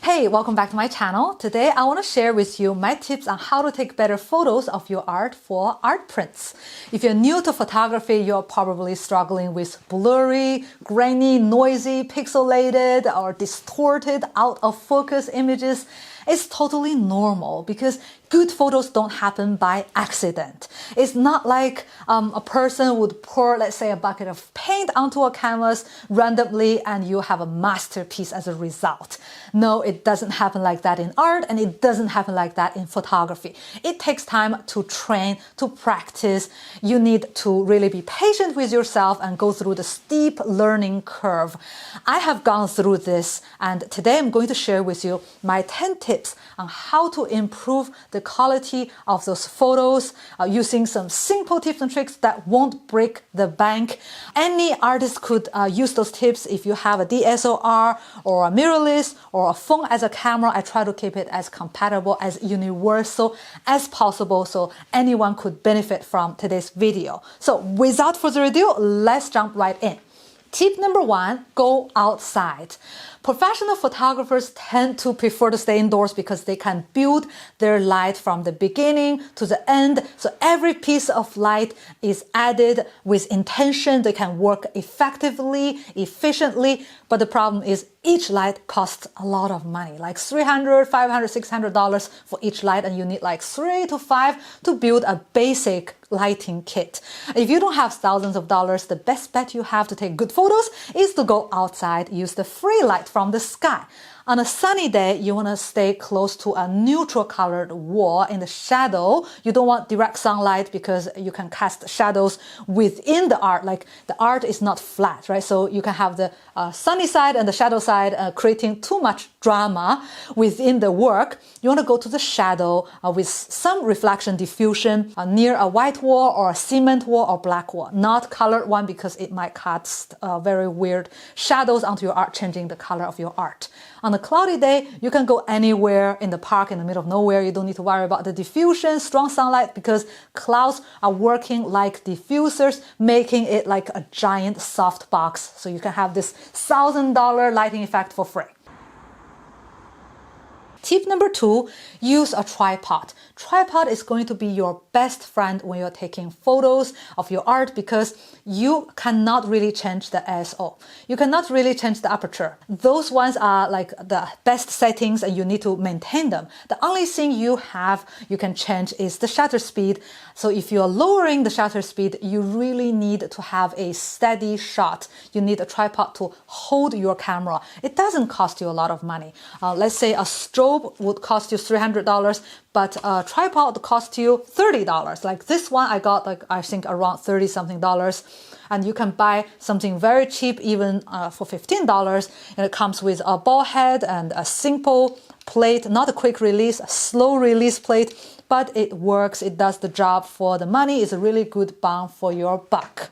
Hey, welcome back to my channel. Today I want to share with you my tips on how to take better photos of your art for art prints. If you're new to photography, you're probably struggling with blurry, grainy, noisy, pixelated, or distorted, out of focus images. It's totally normal because good photos don't happen by accident. It's not like a person would pour, let's say, a bucket of paint onto a canvas randomly and you have a masterpiece as a result. No, it doesn't happen like that in art, and it doesn't happen like that in photography. It takes time to train, to practice. You need to really be patient with yourself and go through the steep learning curve. I have gone through this, and today I'm going to share with you my 10 tips on how to improve the quality of those photos using some simple tips and tricks that won't break the bank. Any artist could use those tips. If you have a DSLR or a mirrorless or a phone as a camera, I try to keep it as compatible, as universal as possible so anyone could benefit from today's video. So without further ado, let's jump right in. Tip number 1, go outside. Professional photographers tend to prefer to stay indoors because they can build their light from the beginning to the end. So every piece of light is added with intention. They can work effectively, efficiently. But the problem is each light costs a lot of money, like $300, $500, $600 for each light. And you need like 3 to 5 to build a basic lighting kit. If you don't have thousands of dollars, the best bet you have to take good photos is to go outside, use the free light from the sky. On a sunny day, you want to stay close to a neutral colored wall in the shadow. You don't want direct sunlight because you can cast shadows within the art. Like the art is not flat, right? So you can have the sunny side and the shadow side creating too much drama within the work. You want to go to the shadow with some reflection diffusion near a white wall or a cement wall or black wall, not colored one because it might cast very weird shadows onto your art, changing the color of your art. On a cloudy day, you can go anywhere in the park in the middle of nowhere. You don't need to worry about the diffusion, strong sunlight, because clouds are working like diffusers, making it like a giant soft box. So you can have this $1,000 lighting effect for free. Tip number 2, use a tripod. Tripod is going to be your best friend when you're taking photos of your art because you cannot really change the ISO. You cannot really change the aperture. Those ones are like the best settings and you need to maintain them. The only thing you can change is the shutter speed. So if you're lowering the shutter speed, you really need to have a steady shot. You need a tripod to hold your camera. It doesn't cost you a lot of money. Let's say a strobe would cost you $300, but a tripod cost you $30. Like this one I got like I think around 30 something dollars, and you can buy something very cheap even for $15, and it comes with a ball head and a simple plate, not a quick release, a slow release plate, but it works, it does the job for the money. It's a really good bang for your buck.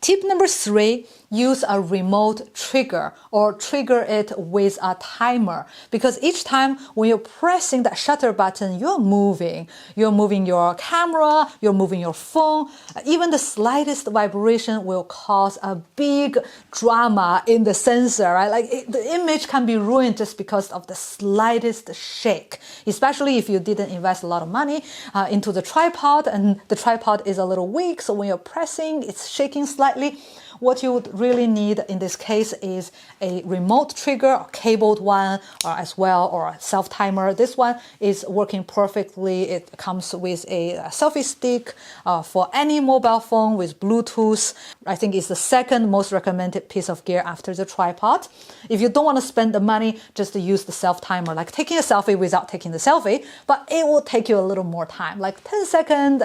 Tip number 3, use a remote trigger or trigger it with a timer, because each time when you're pressing that shutter button, you're moving your camera, you're moving your phone. Even the slightest vibration will cause a big drama in the sensor, right? Like the image can be ruined just because of the slightest shake, especially if you didn't invest a lot of money into the tripod and the tripod is a little weak. So when you're pressing, it's shaking slightly. What you would really need in this case is a remote trigger, a cabled one, or as well, or a self-timer. This one is working perfectly. It comes with a selfie stick for any mobile phone with Bluetooth. I think it's the second most recommended piece of gear after the tripod. If you don't want to spend the money, just to use the self-timer, like taking a selfie without taking the selfie, but it will take you a little more time, like 10-second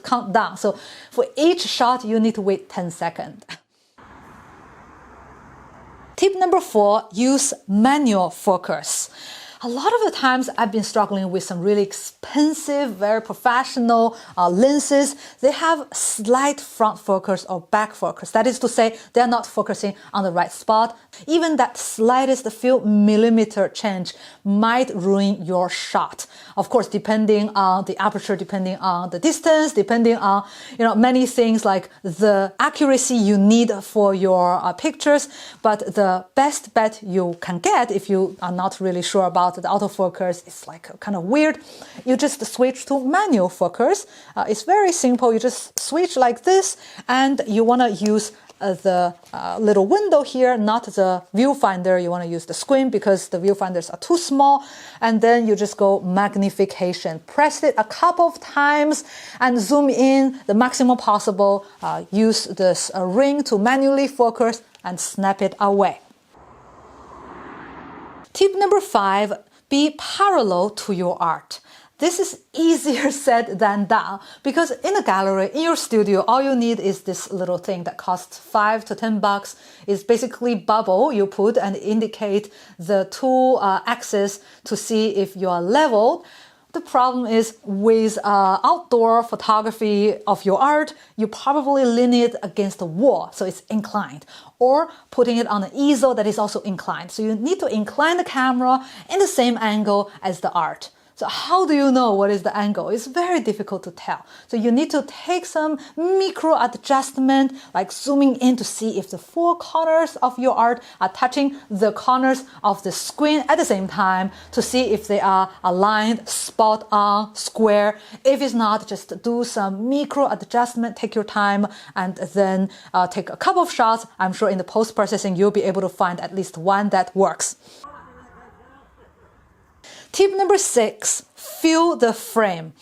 countdown. So for each shot, you need to wait 10 seconds. Tip number 4, use manual focus. A lot of the times I've been struggling with some really expensive, very professional lenses. They have slight front focus or back focus. That is to say, they're not focusing on the right spot. Even that slightest few millimeter change might ruin your shot. Of course, depending on the aperture, depending on the distance, depending on many things like the accuracy you need for your pictures. But the best bet you can get if you are not really sure about the autofocus, it's like kind of weird. You just switch to manual focus. It's very simple. You just switch like this, and you want to use the little window here, not the viewfinder. You want to use the screen because the viewfinders are too small. And then you just go magnification. Press it a couple of times and zoom in the maximum possible. Use this ring to manually focus and snap it away. Tip number 5, be parallel to your art. This is easier said than done because in a gallery, in your studio, all you need is this little thing that costs $5 to $10. It's basically bubble you put and indicate the two axes to see if you are leveled. The problem is with outdoor photography of your art, you probably lean it against the wall, so it's inclined, or putting it on an easel that is also inclined. So you need to incline the camera in the same angle as the art. So how do you know what is the angle? It's very difficult to tell. So you need to take some micro adjustment, like zooming in to see if the four corners of your art are touching the corners of the screen at the same time to see if they are aligned, spot on, square. If it's not, just do some micro adjustment, take your time, and then take a couple of shots. I'm sure in the post-processing, you'll be able to find at least one that works. Tip number 6, fill the frame.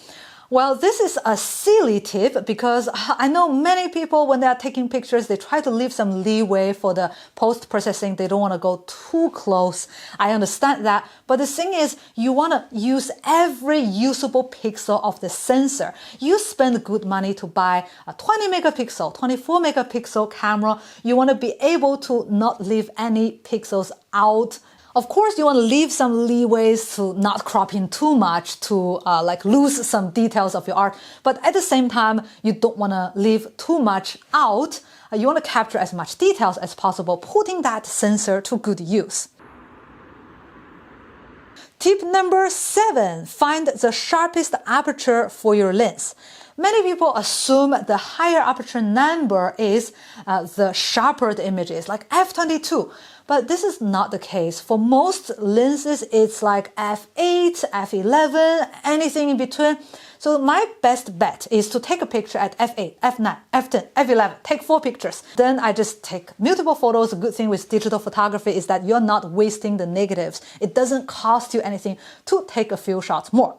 Well, this is a silly tip because I know many people, when they are taking pictures, they try to leave some leeway for the post-processing. They don't want to go too close. I understand that. But the thing is, you want to use every usable pixel of the sensor. You spend good money to buy a 20 megapixel, 24 megapixel camera. You want to be able to not leave any pixels out. Of course, you want to leave some leeways to not crop in too much to lose some details of your art. But at the same time, you don't want to leave too much out. You want to capture as much details as possible, putting that sensor to good use. Tip number 7, find the sharpest aperture for your lens. Many people assume the higher aperture number is the sharper the image is, like f22. But this is not the case. For most lenses, it's like f8, f11, anything in between. So my best bet is to take a picture at f8, f9, f10, f11, take 4 pictures. Then I just take multiple photos. The good thing with digital photography is that you're not wasting the negatives. It doesn't cost you anything to take a few shots more.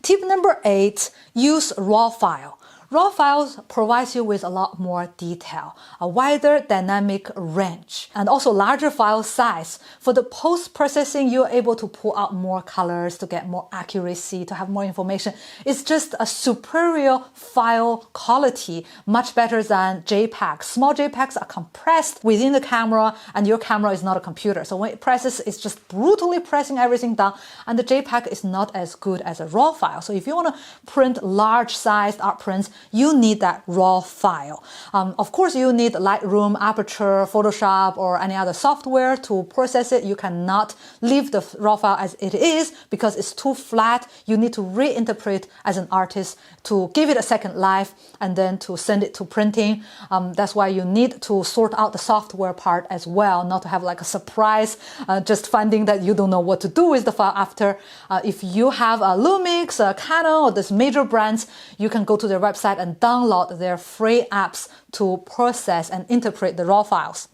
Tip number 8, use RAW file. RAW files provides you with a lot more detail, a wider dynamic range, and also larger file size. For the post-processing, you're able to pull out more colors to get more accuracy, to have more information. It's just a superior file quality, much better than JPEG. Small JPEGs are compressed within the camera, and your camera is not a computer. So when it presses, it's just brutally pressing everything down, and the JPEG is not as good as a RAW file. So if you want to print large-sized art prints, you need that raw file. Of course, you need Lightroom, Aperture, Photoshop, or any other software to process it. You cannot leave the raw file as it is because it's too flat. You need to reinterpret as an artist to give it a second life and then to send it to printing. That's why you need to sort out the software part as well, not to have like a surprise, just finding that you don't know what to do with the file after. If you have a Lumix, a Canon, or these major brands, you can go to their website and download their free apps to process and interpret the raw files.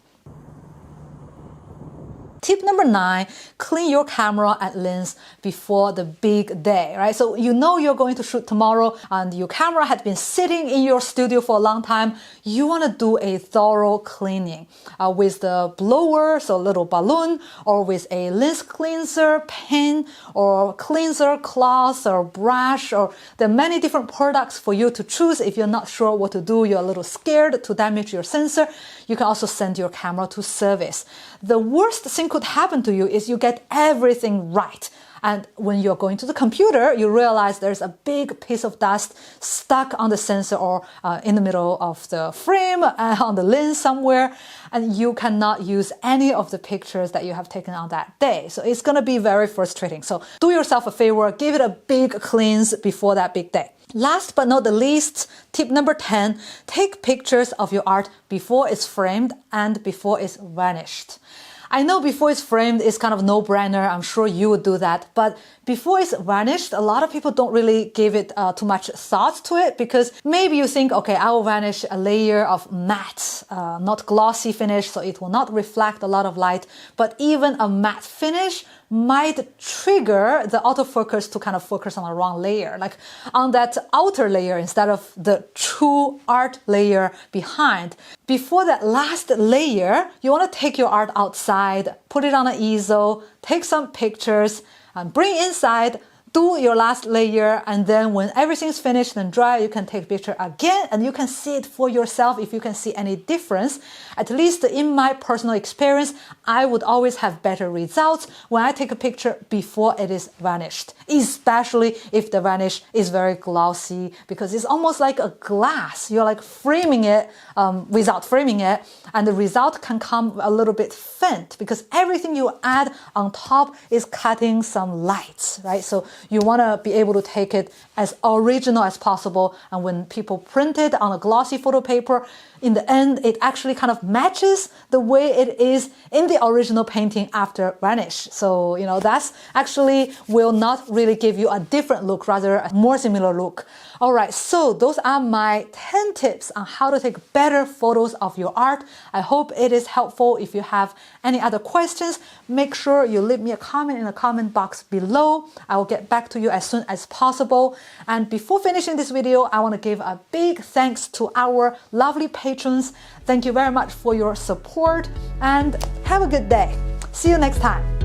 Tip number 9, clean your camera and lens before the big day, right? So you know you're going to shoot tomorrow and your camera had been sitting in your studio for a long time. You want to do a thorough cleaning with the blower, so a little balloon, or with a lens cleanser, pen, or cleanser, cloth, or brush, or there are many different products for you to choose. If you're not sure what to do, you're a little scared to damage your sensor, you can also send your camera to service. The worst synchronization could happen to you is you get everything right. And when you're going to the computer, you realize there's a big piece of dust stuck on the sensor or in the middle of the frame, on the lens somewhere, and you cannot use any of the pictures that you have taken on that day. So it's going to be very frustrating. So do yourself a favor, give it a big cleanse before that big day. Last but not the least, tip number 10, take pictures of your art before it's framed and before it's varnished. I know before it's framed is kind of no-brainer. I'm sure you would do that. But before it's varnished, a lot of people don't really give it too much thought to it, because maybe you think, okay, I will varnish a layer of matte, not glossy finish, so it will not reflect a lot of light. But even a matte finish might trigger the autofocus to kind of focus on the wrong layer, like on that outer layer instead of the true art layer behind. Before that last layer, you want to take your art outside, put it on an easel, take some pictures, and bring inside, do your last layer, and then when everything's finished and dry, you can take a picture again and you can see it for yourself if you can see any difference. At least in my personal experience, I would always have better results when I take a picture before it is varnished, especially if the varnish is very glossy, because it's almost like a glass. You're like framing it without framing it, and the result can come a little bit faint because everything you add on top is cutting some lights, right? So you want to be able to take it as original as possible, and when people print it on a glossy photo paper, in the end, it actually kind of matches the way it is in the original painting after varnish. So, you know, that's actually will not really give you a different look, rather a more similar look. All right, so those are my 10 tips on how to take better photos of your art. I hope it is helpful. If you have any other questions, make sure you leave me a comment in the comment box below. I will get back to you as soon as possible. And before finishing this video, I want to give a big thanks to our lovely patrons. Thank you very much for your support and have a good day. See you next time.